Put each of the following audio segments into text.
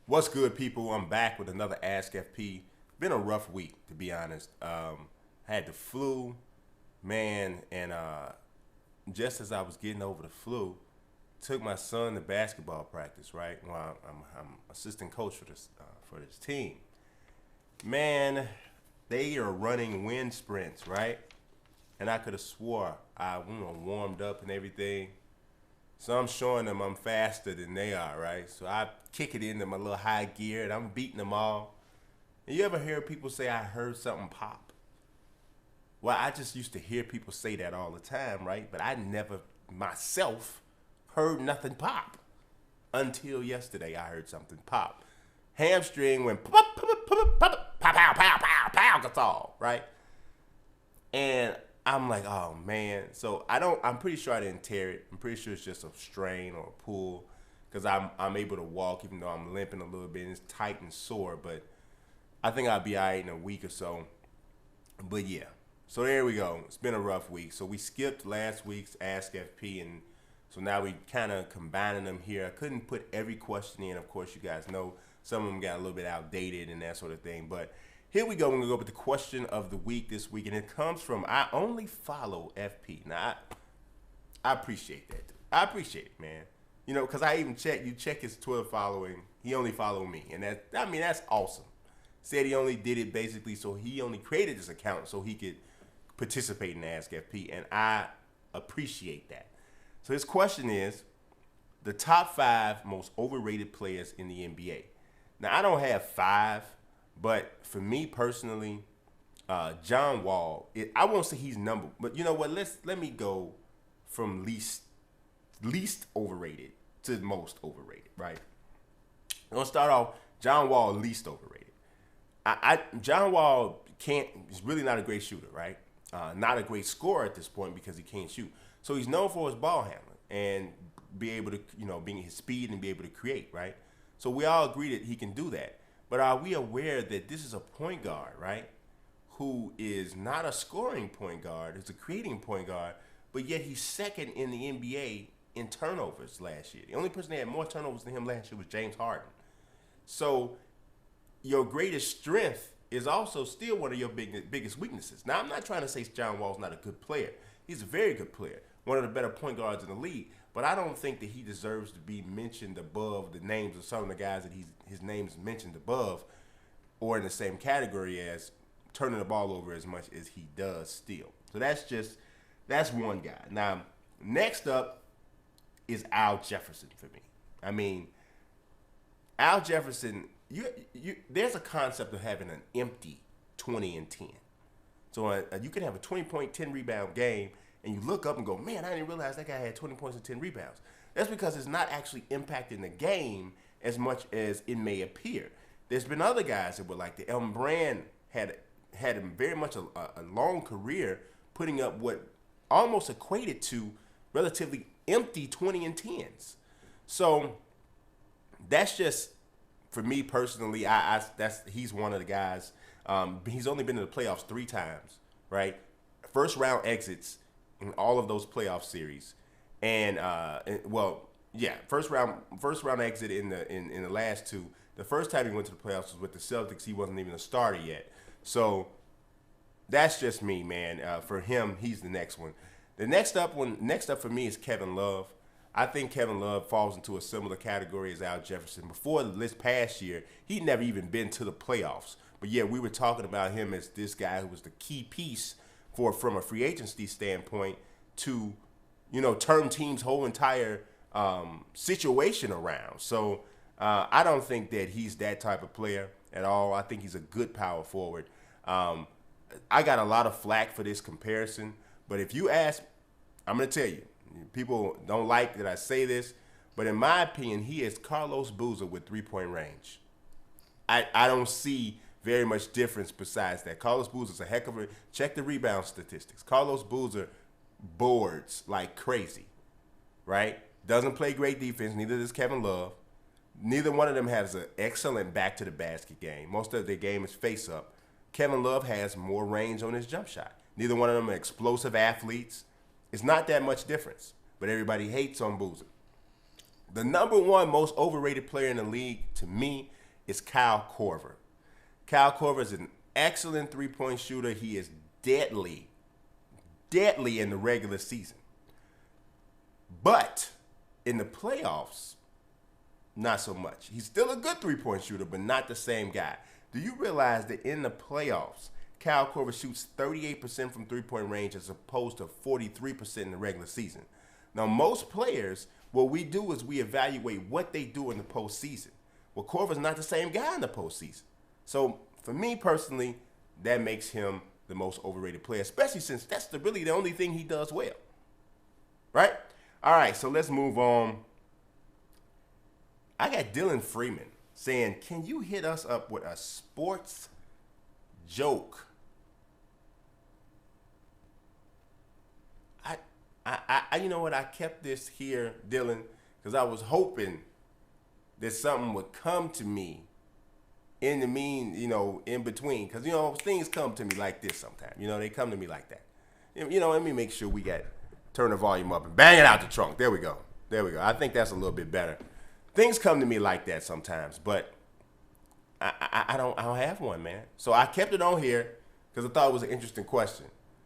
What's good, people? I'm back with another Ask FP. Been a rough week, to be honest. Had the flu, man, and just as I was getting over the flu, took my son to basketball practice. Right, well, I'm assistant coach for this team. Man, they are running wind sprints, right? And I could have swore I warmed up and everything. So I'm showing them I'm faster than they are, right? So I kick it into my little high gear and I'm beating them all. And you ever hear people say, I heard something pop? Well, I just used to hear people say that all the time, right? But I never myself heard nothing pop until yesterday. I heard something pop. Hamstring went pop, pop, pop, pop, pow, pow, pow, pow, pow, that's all, right? And I'm like, oh man. So I'm pretty sure I didn't tear it. I'm pretty sure it's just a strain or a pull because I'm able to walk even though I'm limping a little bit. It's tight and sore, but I think I'll be all right in a week or so. But yeah, so there we go. It's been a rough week. So we skipped last week's Ask FP, and so now we kind of combining them here. I couldn't put every question in. Of course, you guys know some of them got a little bit outdated and that sort of thing, but here we go. We're going to go with the question of the week this week, and it comes from I only follow FP. Now, I appreciate that. I appreciate it, man. You know, because I even check his Twitter following. He only followed me, and that's awesome. Said he only did it basically so he only created this account so he could participate in Ask FP, and I appreciate that. So his question is, the top 5 most overrated players in the NBA. Now, I don't have 5. But for me personally, John Wall, I won't say he's number, but you know what? Let me go from least overrated to most overrated, right? I'm gonna start off John Wall least overrated. John Wall is really not a great shooter, right? Not a great scorer at this point because he can't shoot. So he's known for his ball handling and be able to, being his speed and be able to create, right? So we all agree that he can do that. But are we aware that this is a point guard, right, who is not a scoring point guard, is a creating point guard, but yet he's second in the NBA in turnovers last year. The only person that had more turnovers than him last year was James Harden. So your greatest strength is also still one of your biggest weaknesses. Now, I'm not trying to say John Wall's not a good player. He's a very good player, one of the better point guards in the league. But I don't think that he deserves to be mentioned above the names of some of the guys that his name's mentioned above or in the same category as turning the ball over as much as he does still. So that's one guy. Now, next up is Al Jefferson for me. I mean, Al Jefferson, there's a concept of having an empty 20 and 10. So you can have a 20-point, 10-rebound game, and you look up and go, man, I didn't realize that guy had 20 points and 10 rebounds. That's because it's not actually impacting the game as much as it may appear. There's been other guys that were like the Elton Brand had very much a long career putting up what almost equated to relatively empty 20 and 10s. So that's just, for me personally, he's one of the guys. He's only been in the playoffs 3 times, right? First round exits in all of those playoff series, first round exit in the last 2. The first time he went to the playoffs was with the Celtics. He wasn't even a starter yet. So that's just me, man. For him, he's the next one. The next up for me is Kevin Love. I think Kevin Love falls into a similar category as Al Jefferson. Before this past year, he'd never even been to the playoffs. But yeah, we were talking about him as this guy who was the key piece from a free agency standpoint to, turn teams' whole entire situation around. So I don't think that he's that type of player at all. I think he's a good power forward. I got a lot of flack for this comparison, but if you ask, I'm going to tell you, people don't like that I say this, but in my opinion, he is Carlos Boozer with 3-point range. I don't see very much difference besides that. Carlos Boozer's a heck of a, check the rebound statistics. Carlos Boozer boards like crazy, right? Doesn't play great defense, neither does Kevin Love. Neither one of them has an excellent back-to-the-basket game. Most of their game is face-up. Kevin Love has more range on his jump shot. Neither one of them are explosive athletes. It's not that much difference, but everybody hates on Boozer. The number 1 most overrated player in the league, to me, is Kyle Korver. Kyle Korver is an excellent three-point shooter. He is deadly in the regular season. But in the playoffs, not so much. He's still a good three-point shooter, but not the same guy. Do you realize that in the playoffs, Kyle Korver shoots 38% from three-point range as opposed to 43% in the regular season? Now, most players, what we do is we evaluate what they do in the postseason. Well, Korver's not the same guy in the postseason. So, for me personally, that makes him the most overrated player, especially since that's really the only thing he does well. Right? All right, so let's move on. I got Dylan Freeman saying, can you hit us up with a sports joke? You know what? I kept this here, Dylan, because I was hoping that something would come to me in between. Because, things come to me like this sometimes. They come to me like that. Let me make sure turn the volume up and bang it out the trunk. There we go. I think that's a little bit better. Things come to me like that sometimes, but I don't have one, man. So I kept it on here because I thought it was an interesting question.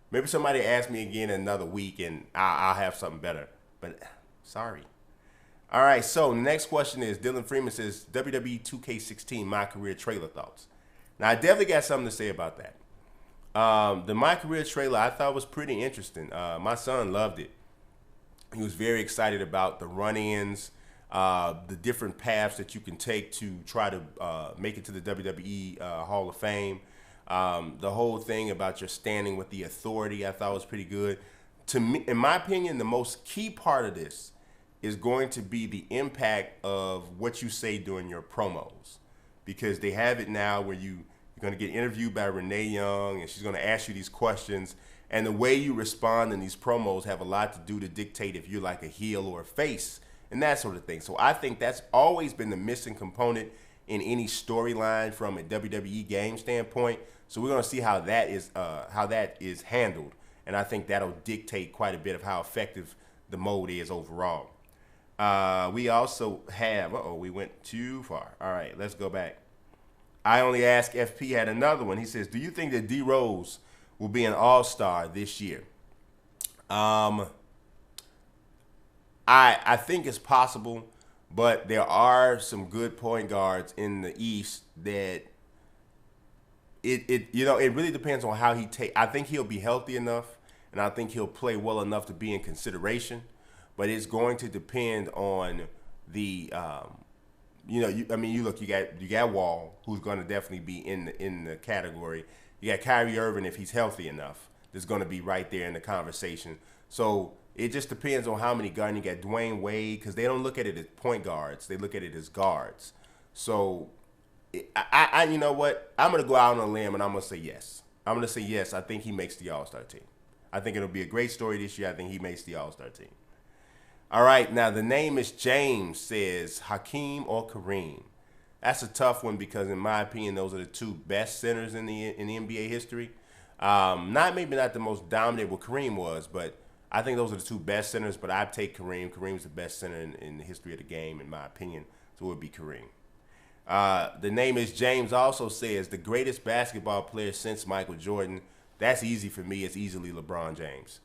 Maybe somebody ask me again in another week and I'll have something better. But sorry. All right, so next question is, Dylan Freeman says, WWE 2K16, My Career trailer thoughts. Now, I definitely got something to say about that. The My Career trailer I thought was pretty interesting. My son loved it. He was very excited about the run-ins, the different paths that you can take to try to make it to the WWE Hall of Fame. The whole thing about your standing with the authority I thought was pretty good. To me, in my opinion, the most key part of this is going to be the impact of what you say during your promos, because they have it now where you're going to get interviewed by Renee Young and she's going to ask you these questions, and the way you respond in these promos have a lot to do to dictate if you're like a heel or a face and that sort of thing. So I think that's always been the missing component in any storyline from a WWE game standpoint. So we're going to see how that is handled, and I think that'll dictate quite a bit of how effective the mode is overall. We also have, we went too far. All right, let's go back. I Only Ask FP had another one. He says, do you think that D Rose will be an all-star this year? I think it's possible, but there are some good point guards in the East that it really depends on how he I think he'll be healthy enough, and I think he'll play well enough to be in consideration. But it's going to depend on the, you got Wall, who's going to definitely be in the category. You got Kyrie Irving, if he's healthy enough, that's going to be right there in the conversation. So it just depends on how many guards. You got Dwayne Wade, because they don't look at it as point guards; they look at it as guards. So you know what? I'm going to go out on a limb and I'm going to say yes. I'm going to say yes. I think he makes the All-Star team. I think it'll be a great story this year. I think he makes the All-Star team. All right, now the name is James, says Hakeem or Kareem. That's a tough one because, in my opinion, those are the two best centers in the NBA history. Maybe not the most dominant what Kareem was, but I think those are the two best centers. But I'd take Kareem. Kareem's the best center in the history of the game, in my opinion. So it would be Kareem. The name is James also says the greatest basketball player since Michael Jordan. That's easy for me. It's easily LeBron James.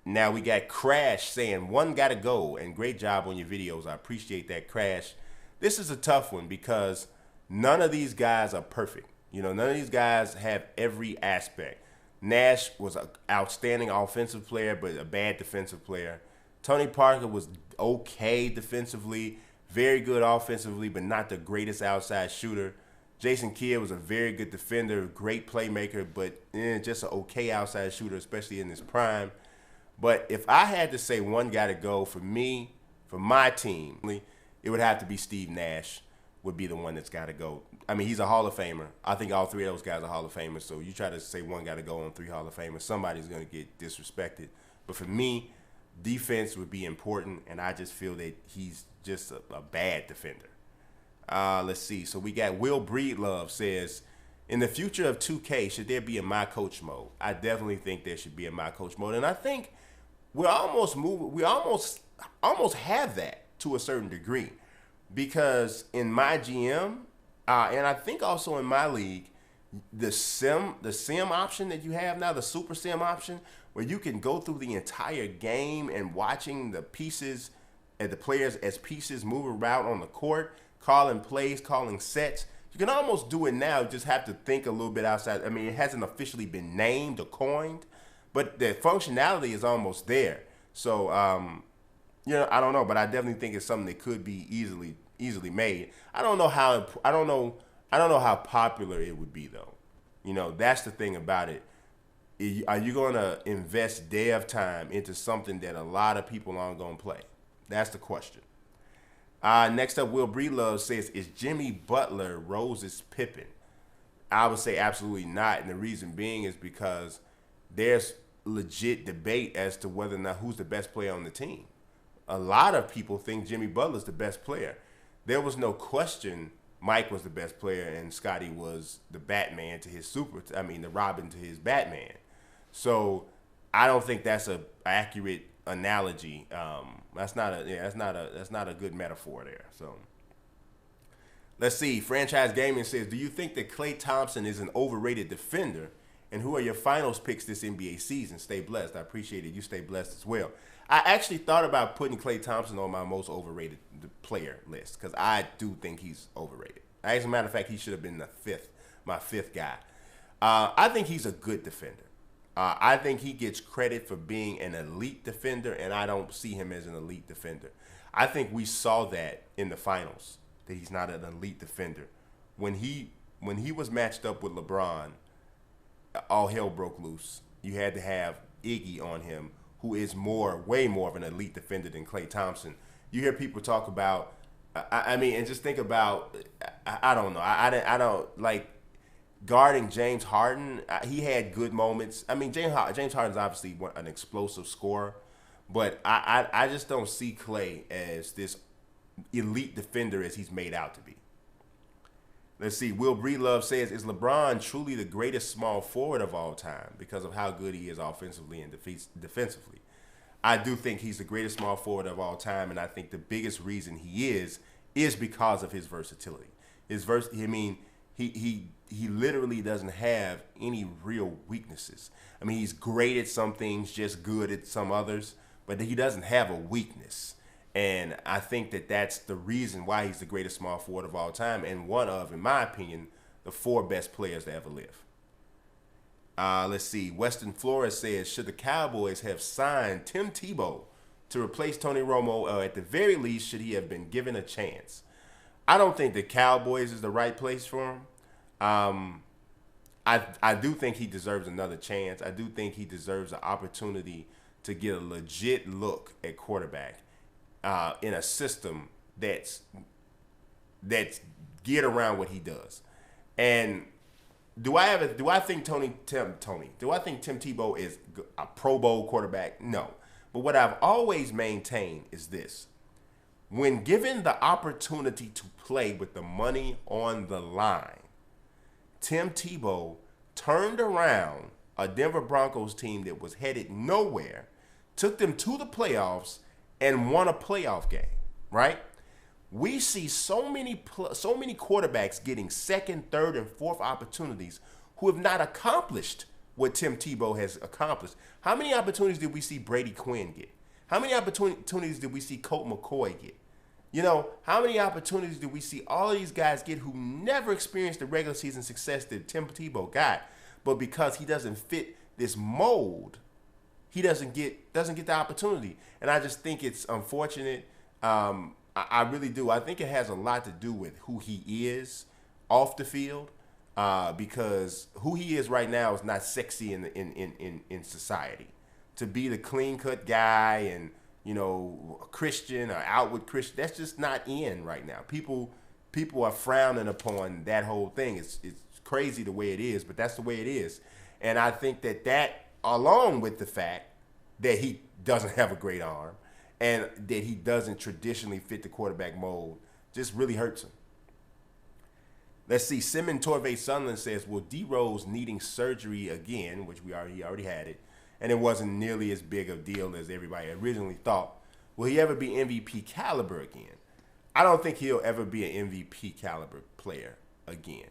Now we got Crash saying, one gotta go, and great job on your videos. I appreciate that, Crash. This is a tough one because none of these guys are perfect. None of these guys have every aspect. Nash was an outstanding offensive player, but a bad defensive player. Tony Parker was okay defensively, very good offensively, but not the greatest outside shooter. Jason Kidd was a very good defender, great playmaker, but just an okay outside shooter, especially in his prime. But if I had to say one guy to go for me, for my team, it would have to be Steve Nash would be the one that's got to go. I mean, he's a Hall of Famer. I think all three of those guys are Hall of Famers. So you try to say one got to go on three Hall of Famers, somebody's going to get disrespected. But for me, defense would be important, and I just feel that he's just a bad defender. Let's see. So we got Will Breedlove says, in the future of 2K, should there be a My Coach mode? I definitely think there should be a My Coach mode, and I think we're almost moving. We almost have that to a certain degree, because in My GM, And I think also in my league, the sim option that you have now, the super sim option, where you can go through the entire game and watching the pieces and the players as pieces move around on the court, calling plays, calling sets. You can almost do it now. You just have to think a little bit outside. I mean, it hasn't officially been named or coined, but the functionality is almost there. So, I don't know, but I definitely think it's something that could be easily made. I don't know how popular it would be though. That's the thing about it. Are you going to invest dev time into something that a lot of people aren't going to play? That's the question. Next up, Will Breedlove says, is Jimmy Butler Rose's Pippen? I would say absolutely not. And the reason being is because there's legit debate as to whether or not who's the best player on the team. A lot of people think Jimmy Butler's the best player. There was no question Mike was the best player and Scotty was the Batman to his the Robin to his Batman. So I don't think that's a accurate analogy. That's not a good metaphor there. So let's see. Franchise Gaming says, do you think that Klay Thompson is an overrated defender? And who are your finals picks this NBA season? Stay blessed. I appreciate it. You stay blessed as well. I actually thought about putting Klay Thompson on my most overrated player list because I do think he's overrated. As a matter of fact, he should have been my fifth guy. I think he's a good defender. I think he gets credit for being an elite defender, and I don't see him as an elite defender. I think we saw that in the finals, that he's not an elite defender. When he was matched up with LeBron, all hell broke loose. You had to have Iggy on him, who is way more of an elite defender than Klay Thompson. You hear people talk about, and just think about, I don't know. I don't like guarding James Harden. He had good moments. I mean, James Harden's obviously an explosive scorer, but I just don't see Klay as this elite defender as he's made out to be. Let's see. Will Breedlove says, is LeBron truly the greatest small forward of all time because of how good he is offensively and defensively? I do think he's the greatest small forward of all time, and I think the biggest reason he is because of his versatility. He literally doesn't have any real weaknesses. I mean, he's great at some things, just good at some others, but he doesn't have a weakness. And I think that that's the reason why he's the greatest small forward of all time and one of, in my opinion, the 4 best players to ever live. Let's see. Weston Flores says, should the Cowboys have signed Tim Tebow to replace Tony Romo, or at the very least, should he have been given a chance? I don't think the Cowboys is the right place for him. I do think he deserves another chance. I do think he deserves an opportunity to get a legit look at quarterback in a system that's geared around what he does. And do I think Tim Tebow is a Pro Bowl quarterback? No. But what I've always maintained is this. When given the opportunity to play with the money on the line, Tim Tebow turned around a Denver Broncos team that was headed nowhere, took them to the playoffs, and won a playoff game, right? We see so many quarterbacks getting second, third, and fourth opportunities who have not accomplished what Tim Tebow has accomplished. How many opportunities did we see Brady Quinn get? How many opportunities did we see Colt McCoy get? How many opportunities did we see all of these guys get who never experienced the regular season success that Tim Tebow got? But because he doesn't fit this mold, he doesn't get the opportunity. And I just think it's unfortunate. I really do. I think it has a lot to do with who he is off the field, because who he is right now is not sexy in society. To be the clean-cut guy and, Christian or outward Christian, that's just not in right now. People are frowning upon that whole thing. It's crazy the way it is, but that's the way it is. And I think that along with the fact that he doesn't have a great arm and that he doesn't traditionally fit the quarterback mold, just really hurts him. Let's see. Simon Torvey Sunderland says, will D Rose needing surgery again, which he already had it, and it wasn't nearly as big a deal as everybody originally thought, will he ever be MVP caliber again? I don't think he'll ever be an MVP caliber player. again.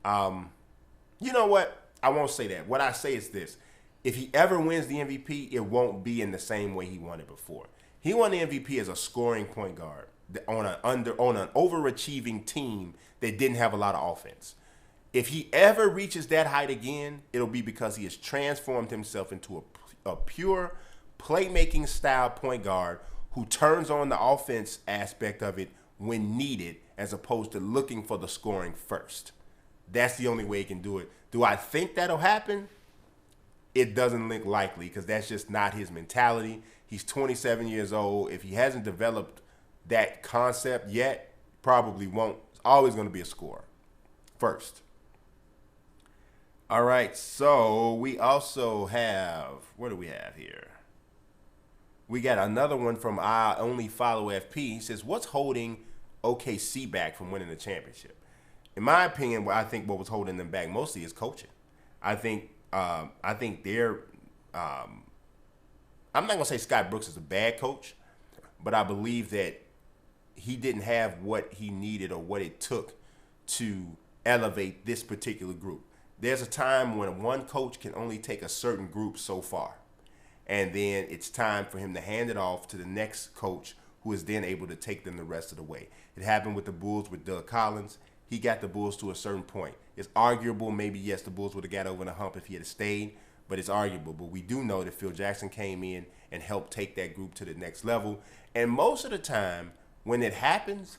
You know what? I won't say that. What I say is this. If he ever wins the MVP, it won't be in the same way he won it before. He won the MVP as a scoring point guard on an overachieving team that didn't have a lot of offense. If he ever reaches that height again, it'll be because he has transformed himself into a pure playmaking style point guard who turns on the offense aspect of it when needed, as opposed to looking for the scoring first. That's the only way he can do it. Do I think that'll happen? It doesn't look likely because that's just not his mentality. He's 27 years old. If he hasn't developed that concept yet, probably won't. It's always going to be a scorer first. All right, so we also have, what do we have here? We got another one from our only follow FP. He says, what's holding OKC back from winning the championship? In my opinion, I think what was holding them back mostly is coaching. I think they're. I'm not gonna say Scott Brooks is a bad coach, but I believe that he didn't have what he needed or what it took to elevate this particular group. There's a time when one coach can only take a certain group so far, and then it's time for him to hand it off to the next coach, who is then able to take them the rest of the way. It happened with the Bulls with Doug Collins. He got the Bulls to a certain point. It's arguable, maybe, yes, the Bulls would have got over the hump if he had stayed, but it's arguable. But we do know that Phil Jackson came in and helped take that group to the next level. And most of the time, when it happens,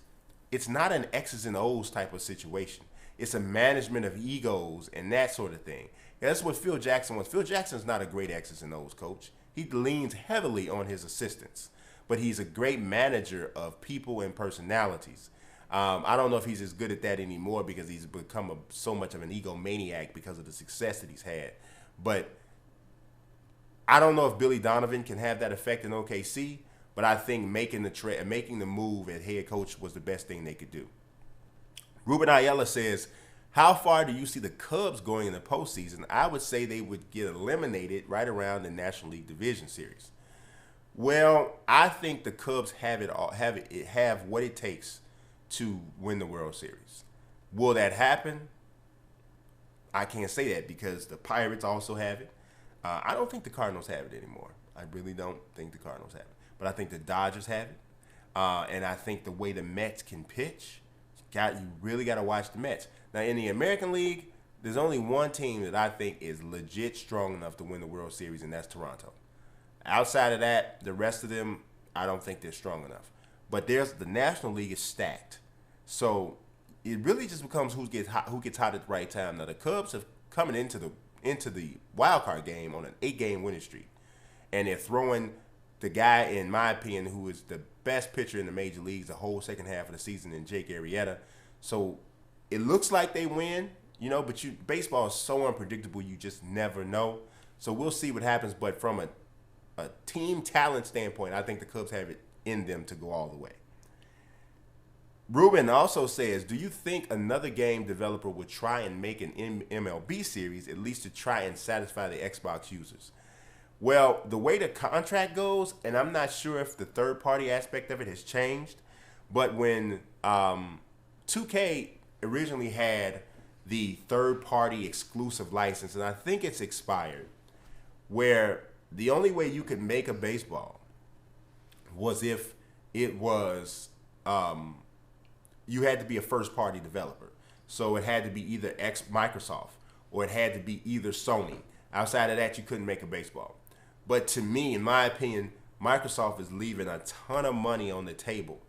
it's not an X's and O's type of situation. It's a management of egos and that sort of thing. And that's what Phil Jackson was. Phil Jackson's not a great X's and O's coach. He leans heavily on his assistants, but he's a great manager of people and personalities. I don't know if he's as good at that anymore because he's become so much of an egomaniac because of the success that he's had. But I don't know if Billy Donovan can have that effect in OKC, but I think making the move at head coach was the best thing they could do. Ruben Ayala says, how far do you see the Cubs going in the postseason? I would say they would get eliminated right around the National League Division Series. Well, I think the Cubs have what it takes to win the World Series. Will that happen? I can't say that because the Pirates also have it. I don't think the Cardinals have it anymore. I really don't think the Cardinals have it. But I think the Dodgers have it. And I think the way the Mets can pitch, you really got to watch the Mets. Now, in the American League, there's only one team that I think is legit strong enough to win the World Series, and that's Toronto. Outside of that, the rest of them, I don't think they're strong enough. But the National League is stacked. So it really just becomes who gets hot at the right time. Now, the Cubs have coming into the wild card game on an 8-game winning streak, and they're throwing the guy, in my opinion, who is the best pitcher in the major leagues the whole second half of the season, in Jake Arrieta. So it looks like they win, but baseball is so unpredictable, you just never know. So we'll see what happens. But from a team talent standpoint, I think the Cubs have it in them to go all the way. Ruben also says, do you think another game developer would try and make an MLB series, at least to try and satisfy the Xbox users? Well, the way the contract goes, and I'm not sure if the third-party aspect of it has changed, but when 2K originally had the third-party exclusive license, and I think it's expired, where the only way you could make a baseball was if it was you had to be a first-party developer. So it had to be either Microsoft or it had to be either Sony. Outside of that, you couldn't make a baseball. But to me, in my opinion, Microsoft is leaving a ton of money on the table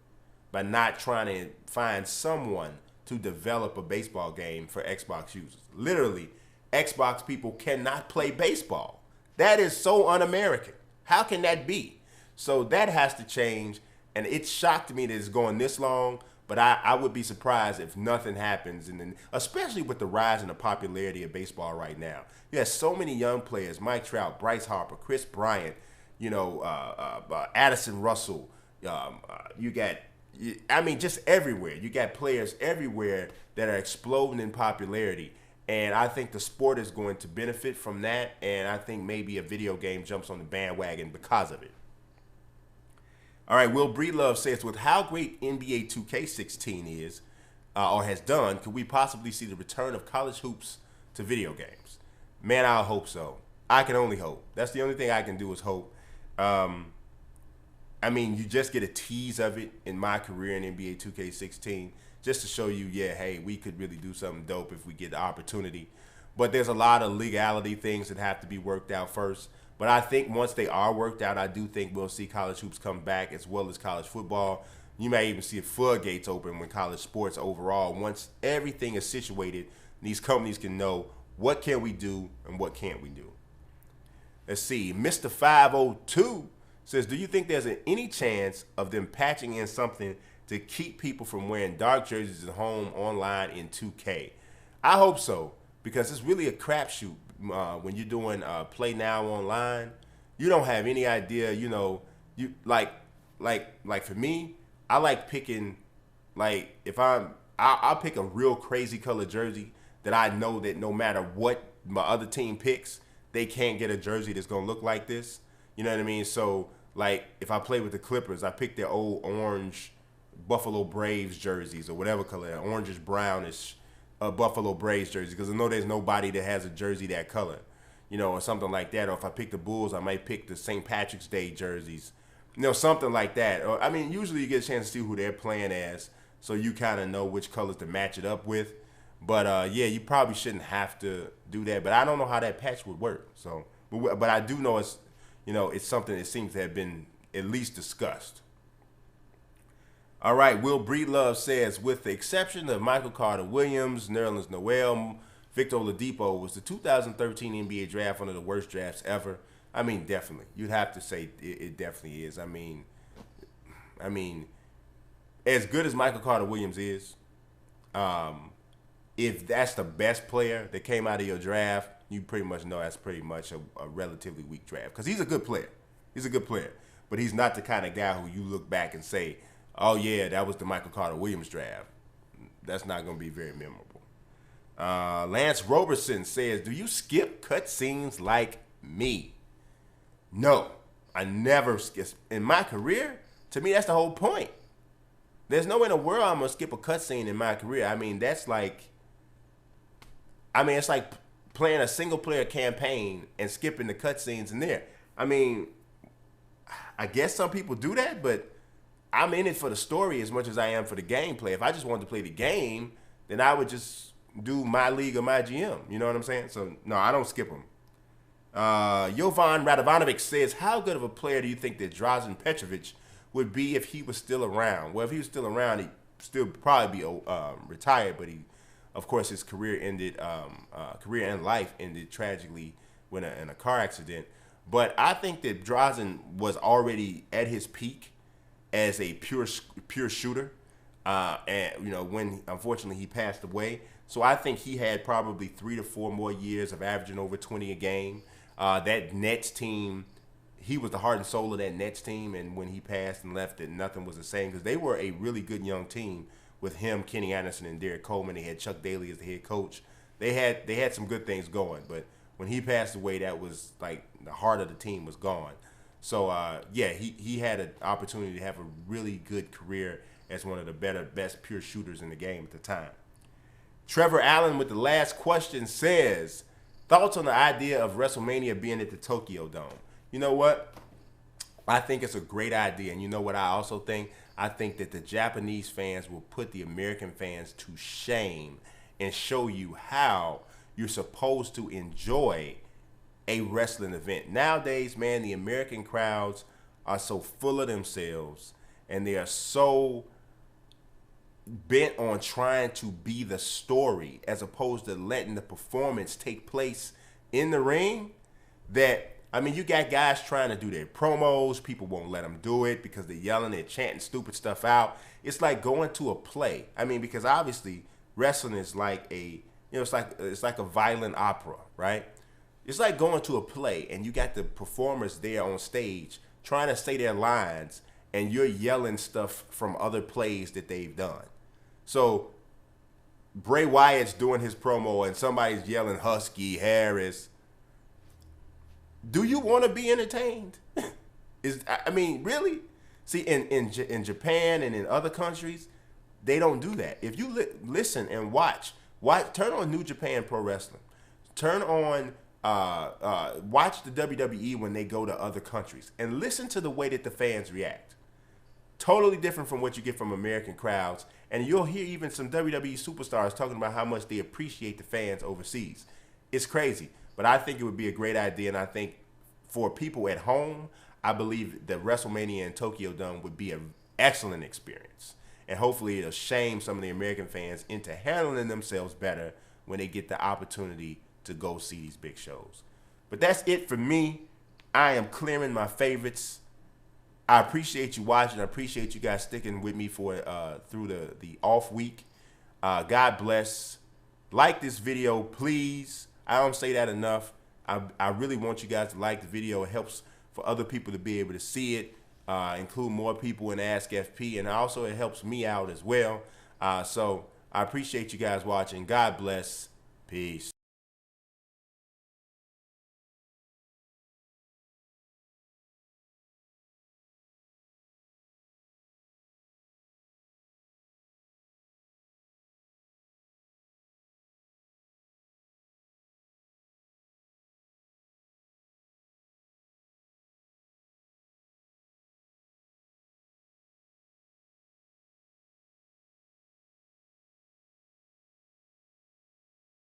by not trying to find someone to develop a baseball game for Xbox users. Literally, Xbox people cannot play baseball. That is so un-American. How can that be? So that has to change, and it shocked me that it's going this long, but I would be surprised if nothing happens, and then, especially with the rise in the popularity of baseball right now. You have so many young players: Mike Trout, Bryce Harper, Chris Bryant, Addison Russell. Just everywhere. You got players everywhere that are exploding in popularity, and I think the sport is going to benefit from that, and I think maybe a video game jumps on the bandwagon because of it. All right, Will Breedlove says, with how great NBA 2K16 is, or has done, could we possibly see the return of college hoops to video games? Man, I hope so. I can only hope. That's the only thing I can do is hope. I mean, you just get a tease of it in my career in NBA 2K16 just to show you, yeah, hey, we could really do something dope if we get the opportunity. But there's a lot of legality things that have to be worked out first. But I think once they are worked out, I do think we'll see college hoops come back as well as college football. You may even see floodgates open when college sports overall. Once everything is situated, these companies can know what can we do and what can't we do. Let's see. Mr. 502 says, do you think there's any chance of them patching in something to keep people from wearing dark jerseys at home online in 2K? I hope so, because it's really a crapshoot when you're doing play now online. You don't have any idea, you know, you like for me, I like picking, like if I'll pick a real crazy color jersey that I know that no matter what my other team picks, they can't get a jersey that's gonna look like this. You know what I mean? So like if I play with the Clippers, I pick their old orange Buffalo Braves jerseys or whatever color, orangish brownish Buffalo Braves jersey, because I know there's nobody that has a jersey that color, you know, or something like that. Or if I pick the Bulls, I might pick the St. Patrick's Day jerseys, you know, something like that. Or I mean, usually you get a chance to see who they're playing as, so you kind of know which colors to match it up with. But yeah, you probably shouldn't have to do that. But I don't know how that patch would work. So, but I do know it's, you know, it's something that seems to have been at least discussed. All right, Will Breedlove says, with the exception of Michael Carter Williams, Nerlens Noel, Victor Oladipo, was the 2013 NBA draft one of the worst drafts ever? I mean, definitely. You'd have to say it definitely is. I mean, as good as Michael Carter Williams is, if that's the best player that came out of your draft, you pretty much know that's pretty much a relatively weak draft. Because he's a good player. He's a good player. But he's not the kind of guy who you look back and say, oh, yeah, that was the Michael Carter Williams draft. That's not going to be very memorable. Lance Roberson says, do you skip cutscenes like me? No, I never skip. In my career, to me, that's the whole point. There's no way in the world I'm going to skip a cutscene in my career. I mean, that's like, it's like playing a single-player campaign and skipping the cutscenes in there. I mean, I guess some people do that, but I'm in it for the story as much as I am for the gameplay. If I just wanted to play the game, then I would just do my league or my GM. You know what I'm saying? So, no, I don't skip them. Jovan Radovanovic says, how good of a player do you think that Drazen Petrovic would be if he was still around? Well, if he was still around, he'd still probably be retired, but of course, his career and life ended tragically in a car accident. But I think that Drazen was already at his peak as a pure shooter, and you know, when unfortunately he passed away. So I think he had probably 3 to 4 more years of averaging over 20 a game. That Nets team, he was the heart and soul of that Nets team, and when he passed and left, that nothing was the same, because they were a really good young team with him, Kenny Anderson, and Derek Coleman. They had Chuck Daly as the head coach. They had some good things going, but when he passed away, that was like the heart of the team was gone. So, yeah, he had an opportunity to have a really good career as one of the best pure shooters in the game at the time. Trevor Allen with the last question says, thoughts on the idea of WrestleMania being at the Tokyo Dome? You know what? I think it's a great idea. And you know what I also think? I think that the Japanese fans will put the American fans to shame and show you how you're supposed to enjoy a wrestling event. Nowadays, man, the American crowds are so full of themselves, and they are so bent on trying to be the story as opposed to letting the performance take place in the ring, that, I mean, you got guys trying to do their promos. People won't let them do it because they're yelling, they're chanting stupid stuff out. It's like going to a play. I mean, because obviously wrestling is like it's like a violent opera, right? It's like going to a play and you got the performers there on stage trying to say their lines, and you're yelling stuff from other plays that they've done. So Bray Wyatt's doing his promo and somebody's yelling Husky Harris. Do you want to be entertained? I mean, really? See, in Japan and in other countries, they don't do that. If you listen and watch, turn on New Japan Pro Wrestling, turn on watch the WWE when they go to other countries, and listen to the way that the fans react. Totally different from what you get from American crowds, and you'll hear even some WWE superstars talking about how much they appreciate the fans overseas. It's crazy, but I think it would be a great idea, and I think for people at home, I believe that WrestleMania in Tokyo Dome would be an excellent experience. And hopefully it'll shame some of the American fans into handling themselves better when they get the opportunity to go see these big shows. But that's it for me. I am clearing my favorites. I appreciate you watching. I appreciate you guys sticking with me for through the off week. God bless. Like this video, please. I don't say that enough. I really want you guys to like the video. It helps for other people to be able to see it, include more people in askfp, and also it helps me out as well. So I appreciate you guys watching. God bless. Peace.